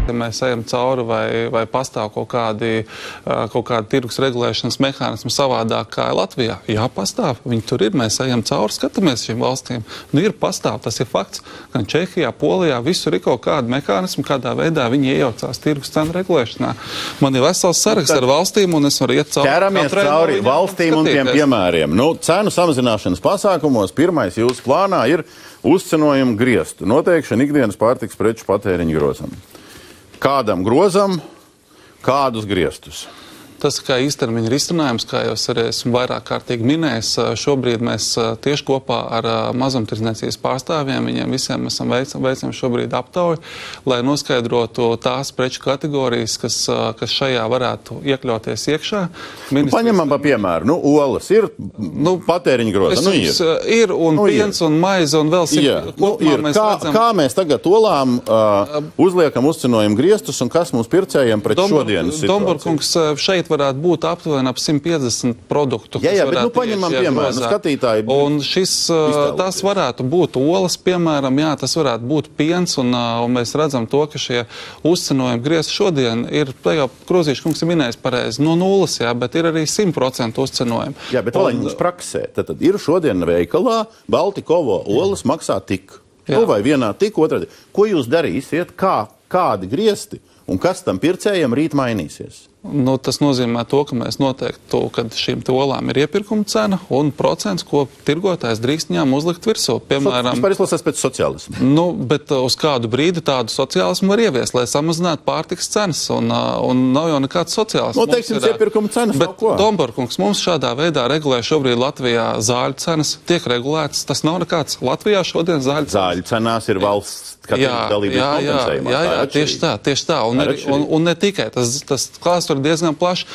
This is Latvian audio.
Ja mēs ejam cauri vai pastāv kaut kādi tirgus regulēšanas mehānismi savādāk kā Latvijā, jā, pastāv. Viņi tur ir, mēs ejam cauri, skatāmies šīm valstīm. Nu, ir pastāv, tas ir fakts. Gan Čehijā, Polijā, visur ir kaut kādi mehānismi, kādā veidā viņi iejaucās tirgus cenu regulēšanā. Man ir vesels saraksts ar valstīm, un es varu iet cauri. Ķeramies cauri valstīm un tiem piemēriem. Nu, cenu samazināšanas pasākumos pirmais jūsu plānā ir uzcenojuma griestu noteikšana ikdienas pārtikas preču patēriņa grozam. Kādam grozam, kādus griestus? Tas kā īstermiņa risinājums, kā jau es arī esmu vairāk kārtīgi minējis, šobrīd mēs tieši kopā ar mazumtirdzniecības pārstāvjiem, viņiem visiem esam veicam šobrīd aptauju, lai noskaidrotu tās preču kategorijas, kas šajā varētu iekļauties iekšā. Paņemam pa piemēru. Nu, olas ir, patēriņa groza. Ir, un piens, un maize, un vēl Kā mēs tagad olām uzliekam uzcenojumu griestus, un kas mums pircējiem pret šodienas situāciju? Domburkungs, šeit varētu būt aptuveni ap 150 produktu. Jā, bet paņemam piemēru, skatītāji. Un tas varētu būt olas, piemēram, jā, tas varētu būt piens, un mēs redzam to, ka šie uzcenojumi griezti šodien ir, jau Krozīša kungs ir minējis pareizi, no nulles, jā, bet ir arī 100% uzcenojumi. Jā, bet mums praksē, tad ir šodien veikalā Baltikovo olas maksā tik. Nu, vai vienā tik, otrā. Ko jūs darīsiet, kādi griezti, un kas tam pircējiem rīt mainīsies? Nu, tas nozīmē to, ka mēs noteiktu, ka šīm olām ir iepirkuma cena un procents, ko tirgotājs drīkst viņām uzlikt virsū. Piemēram, vispār izlasās pēc sociālismu. Nu, bet uz kādu brīdi tādu sociālismu var ieviest, lai samazinātu pārtikas cenas, un nav jau nekāds sociālisms. Nu, teiksim, iepirkuma cenas nav ko. Bet, Domburkungs, mums šādā veidā regulē šobrīd Latvijā zāļu cenas, tiek regulēts, tas nav nekāds Latvijā šodien zāļu cenas. Zāļu cenās ir valsts dalībības kompensējumā. Jā, tieši tā. Un ne tikai, tas klāsts ir diezgan plašs.